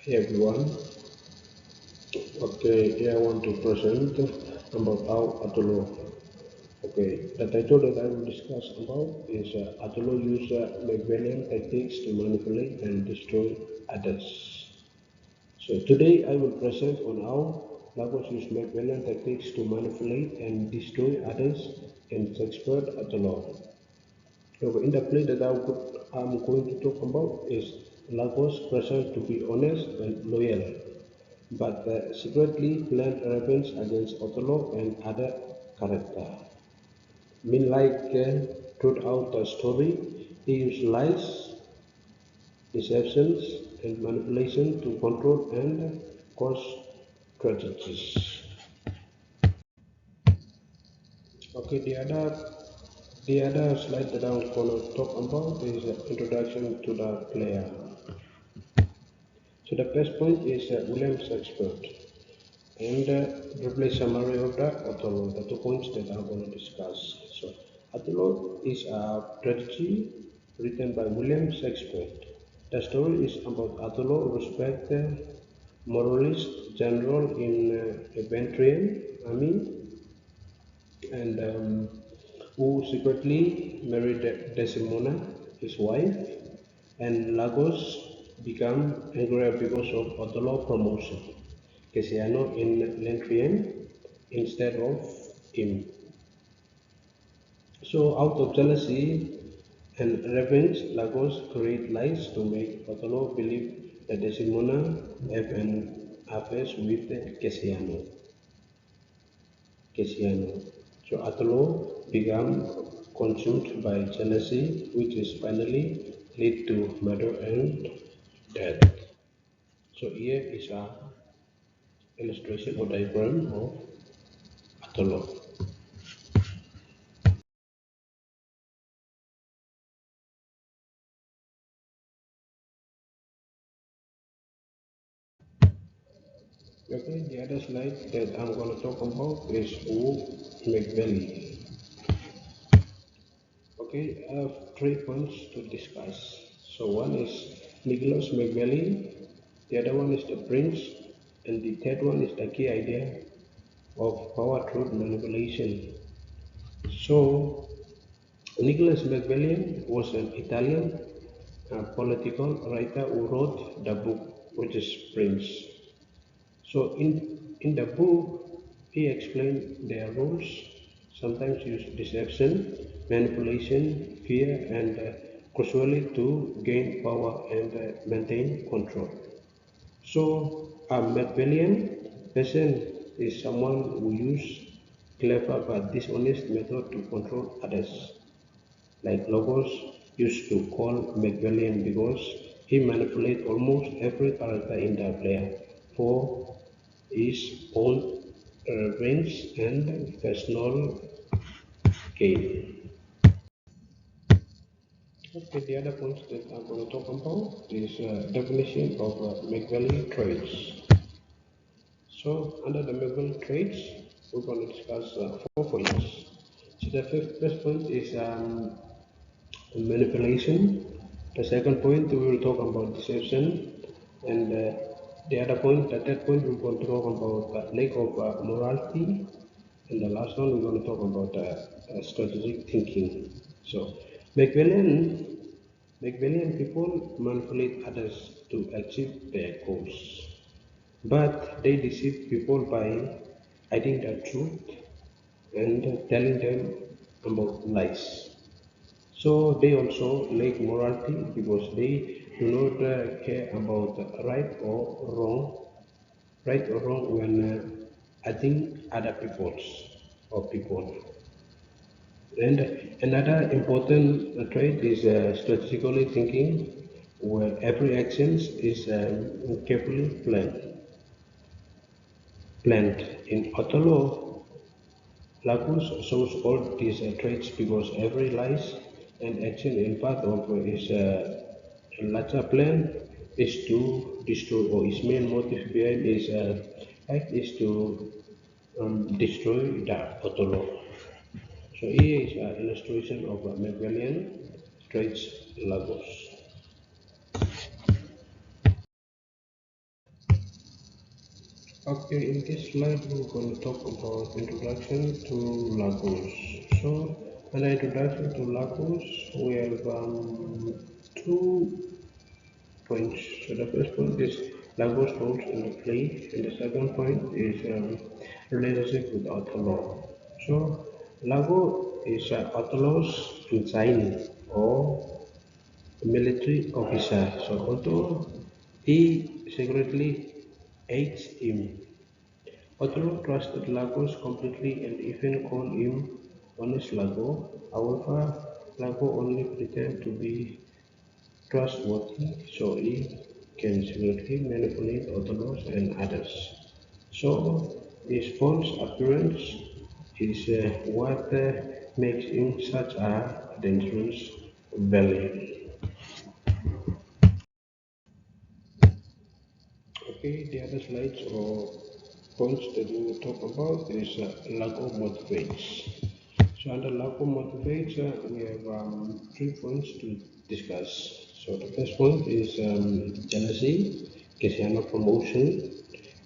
Hey everyone, okay, here I want to present about how Atolo. Okay, the title that I will discuss about is Atolo use Machiavellian techniques to manipulate and destroy others. So today I will present on how Lagos use Machiavellian techniques to manipulate and destroy others in Shakespeare Atolo. So in the play that I'm going to talk about is Lagos present to be honest and loyal, but secretly planned revenge against Othello and other characters. Meanwhile, throughout the story, he used lies, deceptions, and manipulation to control and cause tragedies. Okay, the other slide that I'm gonna talk about is introduction to the player. So the first point is William Shakespeare. And briefly summary of the Othello, the 2 points that I'm going to discuss. So Othello is a tragedy written by William Shakespeare. The story is about Othello, respected moralist general in Eventrian army, and who secretly married Desdemona, his wife, and Lagos became angry because of Othello's promotion. Cassiano in Lentrian instead of him. So out of jealousy and revenge, Lagos create lies to make Othello believe that Desdemona have an affair with Cassiano. So Othello became consumed by jealousy, which is finally lead to murder and death. So here is a illustration or diagram of Othello. Okay, the other slide that I'm going to talk about is Wu McValley. Okay, I have 3 points to discuss. So one is Nicholas McValley, the other one is the prince, and the third one is the key idea of power through manipulation. So Nicholas Machiavelli was an Italian political writer who wrote the book, which is Prince. So in the book, he explained their rules, sometimes use deception, manipulation, fear, and cruelty to gain power and maintain control. So a Machiavellian person is someone who uses clever but dishonest method to control others. Like Logos used to call Machiavellian because he manipulates almost every character in the play for his own revenge and personal gain. Okay, the other point that I'm going to talk about is definition of Machiavellian traits. So under the Machiavellian traits, we're going to discuss 4 points. So the first point is manipulation. The second point we will talk about deception, and the third point we're going to talk about lack of morality, and the last one we're going to talk about strategic thinking. So Machiavellian people manipulate others to achieve their goals, but they deceive people by hiding the truth and telling them about lies. So they also lack morality because they do not care about right or wrong when acting other people. And another important trait is strategically thinking, where every action is carefully planned. In Othello, Lacus shows all these traits because every lies and action in part of his larger plan is to destroy, or his main motive behind his act is to destroy the Othello. So here is an illustration of Machiavellian traits Lagos. Okay, in this slide we're going to talk about introduction to Lagos. So, an introduction to Lagos, we have two points. So the first point is Lagos roles in the play, and the second point is relationship with Othello. So, Lago is Othello's ensign or military officer. So, although he secretly hates him, Othello trusted Lagos completely and even called him Honest Lago. However, Lago only pretended to be trustworthy so he can secretly manipulate Othello and others. So, his false appearance is what makes him such a dangerous villain. Okay, the other slides or points that we will talk about is Lago motivates. So under Lago motivates, we have three points to discuss. So the first point is jealousy, Cristiano promotion,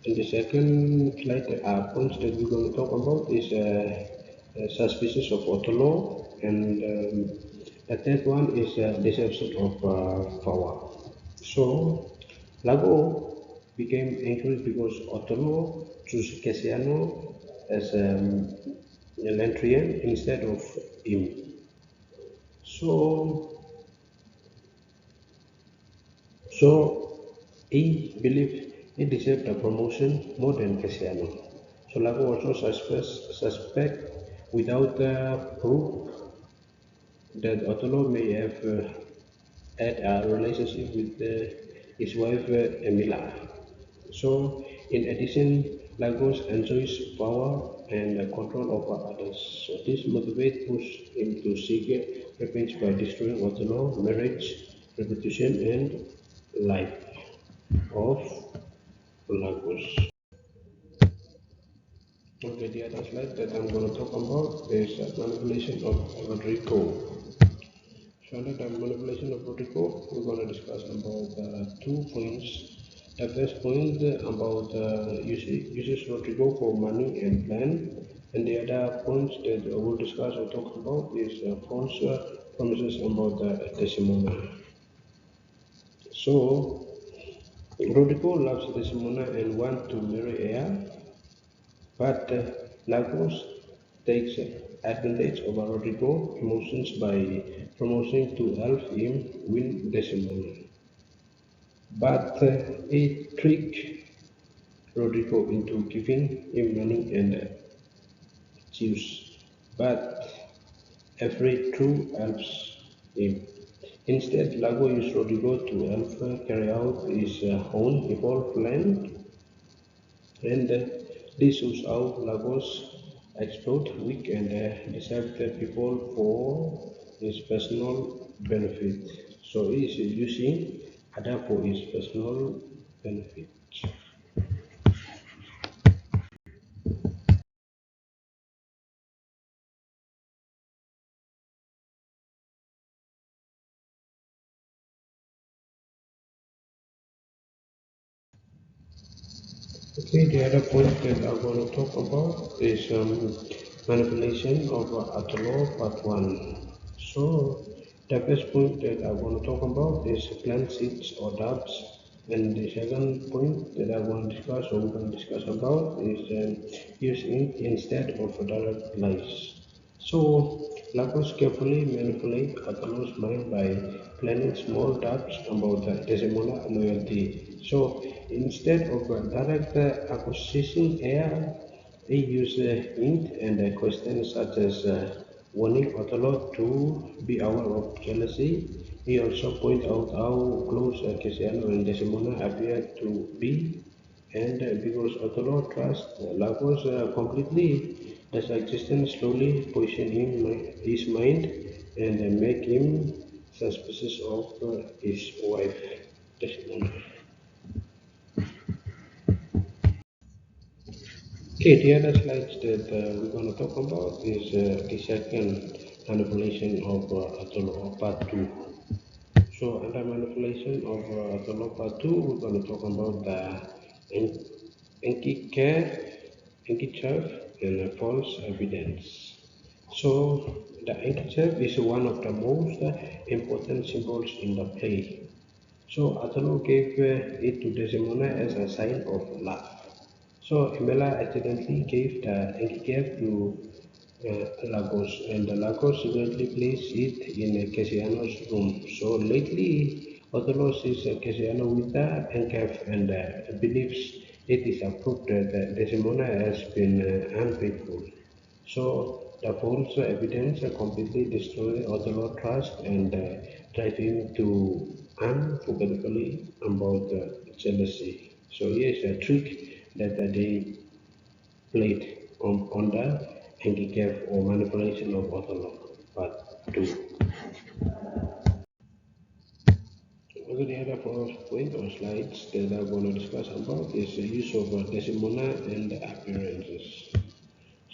and the second slide points that we're going to talk about is suspicious of Othello, and the third one is deception of power. So Lago became angry because Othello chose Cassiano as a Lantrian instead of him. So, so he believed he deserved a promotion more than Cassiano. So Lago also suspect without proof that Othello may have had a relationship with his wife Emila. So, in addition, Lagos enjoys power and control over others. So, this motivates push him to seek revenge by destroying Othello, marriage, reputation, and life of Lagos. Okay, the other slide that I'm going to talk about is manipulation of Rodrigo. So under the manipulation of Rodrigo, we're going to discuss about 2 points. The first point about uses Rodrigo for money and plan, and the other points that we'll discuss or talk about is false promises about Desdemona. So Rodrigo loves Desdemona and wants to marry her, but Lagos takes advantage of Rodrigo's emotions by promising to help him win Desdemona. But he tricked Rodrigo into giving him money and Zeus, but afraid true helps him. Instead, Lago used Rodrigo to help carry out his own evil plan, and this shows how Lagos exploit weak and deceptive people for his personal benefit. So he is using other for his personal benefit. Okay, the other point that I'm going to talk about is manipulation of Atolo Part 1. So, the first point that I'm going to talk about is plant seeds or doubts. And the second point that I want to discuss or we're going to discuss about is using instead of direct lies. So, Lagos carefully manipulate Atolo's mind by planning small doubts about Desdemona loyalty. So, instead of direct accusation here, he used hint and questions such as warning Othello to be aware of jealousy. He also pointed out how close Cassiano and Desdemona appeared to be, and because Othello trusts Lagos completely, the suggestion slowly poison his mind and make him suspicious of his wife, Desdemona. Okay, the other slides that we're going to talk about is the second manipulation of Othello part 2. So under manipulation of Othello part 2, we're going to talk about the handkerchief, and false evidence. So the handkerchief is one of the most important symbols in the play. So Othello gave it to Desdemona as a sign of love. So Emilia accidentally gave the handkerchief to Lagos, and Lagos secretly placed it in Cassiano's room. So lately, Othello sees Cassiano with the handkerchief and believes it is a proof that Desdemona has been unfaithful. So the false evidence completely destroys Othello's trust and drive him to unforgettably about jealousy. So here's a trick that they played on the handicap or manipulation of Othello. Part 2. Also, the other point or slides that I'm going to discuss about is the use of Desdemona and appearances.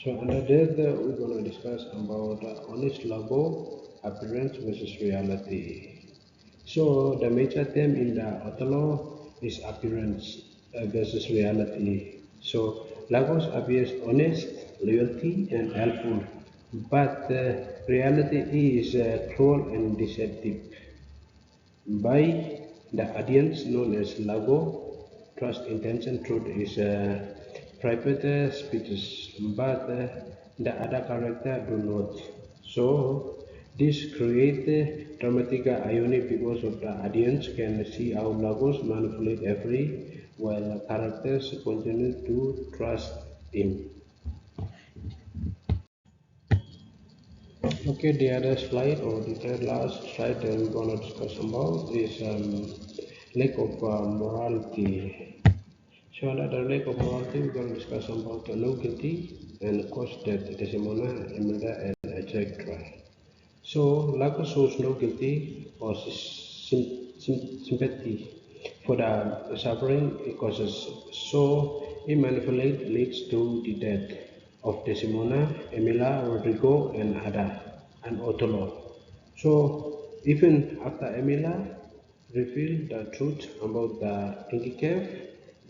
So under that, we're going to discuss about honest logo, appearance versus reality. So the major theme in the Othello is appearance versus reality. So Lagos appears honest, loyalty, and helpful, but reality is cruel and deceptive. By the audience known as Lago, trust, intention, truth is private speeches, but the other character do not. So this create dramatic irony because of the audience can see how Lagos manipulate every while characters continue to trust him. Okay, the other slide or the third last slide that we're gonna discuss about is lack of morality. So another lack of morality, we're gonna discuss about no guilty and cause death, Desdemona, Imelda, and etc. So Lago shows no guilty or sympathy for the suffering it causes. So it manipulate leads to the death of Desdemona, Emilia, Rodrigo, and Ada, and Othello. So even after Emilia revealed the truth about the handicap,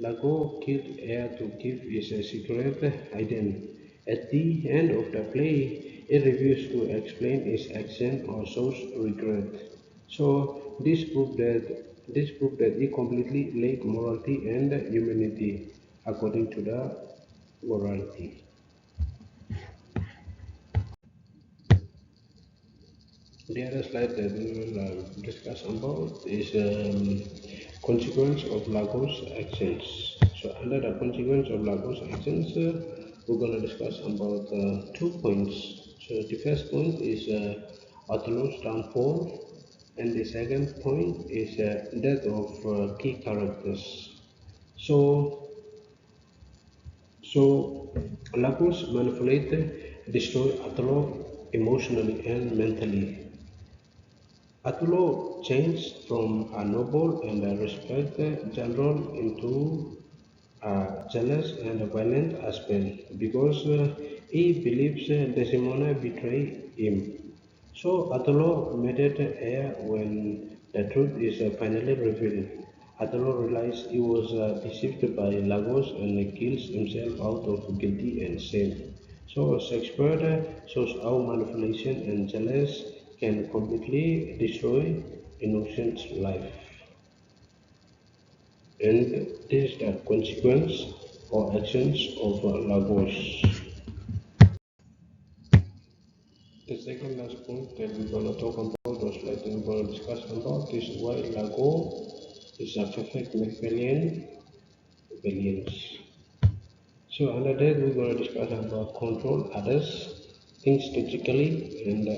Lago killed Air to keep his secret hidden. At the end of the play, he refuses to explain his action or shows regret. So this proved that he completely lacked morality and humanity, according to the morality. The other slide that we will discuss about is consequence of Lagos actions. So under the consequence of Lagos actions, we're going to discuss about 2 points. So the first point is Othello's downfall, and the second point is death of key characters. So so Lagos manipulated, destroyed Othello emotionally and mentally. Attilo changed from a noble and a respected general into a jealous and a violent husband because he believes Desdemona betrayed him. So Attilo made it heir when the truth is finally revealed. Attilo realized he was deceived by Lagos and kills himself out of guilty and shame. So Shakespeare shows how manipulation and jealous can completely destroy innocent life. And this is the consequence or actions of Lagos. The second last point that we're going to talk about, or slide that we're going to discuss about, is why Lagos is a perfect Machiavellian brilliance. So under that we're going to discuss about control others, think strategically, and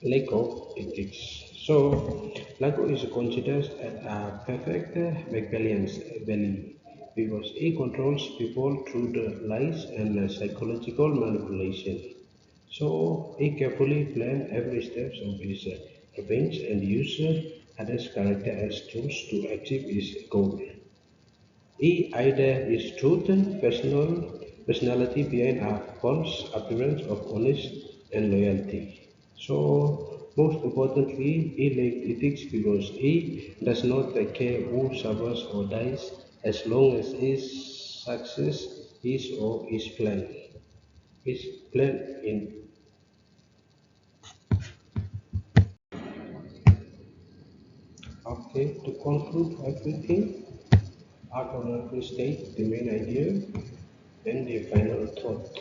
lack of ethics. So Lago is considered as a perfect Machiavellian's belly because he controls people through the lies and psychological manipulation. So he carefully planned every step of his revenge and used others' character as tools to achieve his goal. He either his truth, personality behind a false appearance of honesty and loyalty. So most importantly, he lacked ethics because he does not care who suffers or dies as long as his success is planned. Is planned in. Okay, to conclude everything, Arthur state the main idea and the final thought.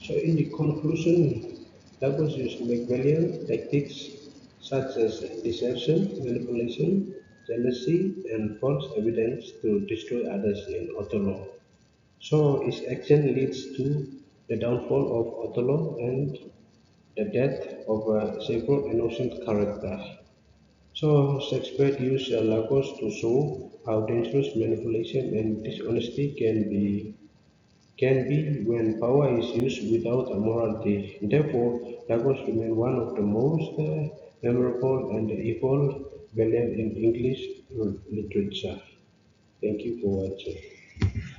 So in the conclusion, Lagos used Machiavellian tactics such as deception, manipulation, jealousy, and false evidence to destroy others in Othello. So his action leads to the downfall of Othello and the death of several innocent characters. So Shakespeare used Lagos to show how dangerous manipulation and dishonesty can be when power is used without morality. Therefore, Lagos remains one of the most memorable and evil villain in English literature. Thank you for watching.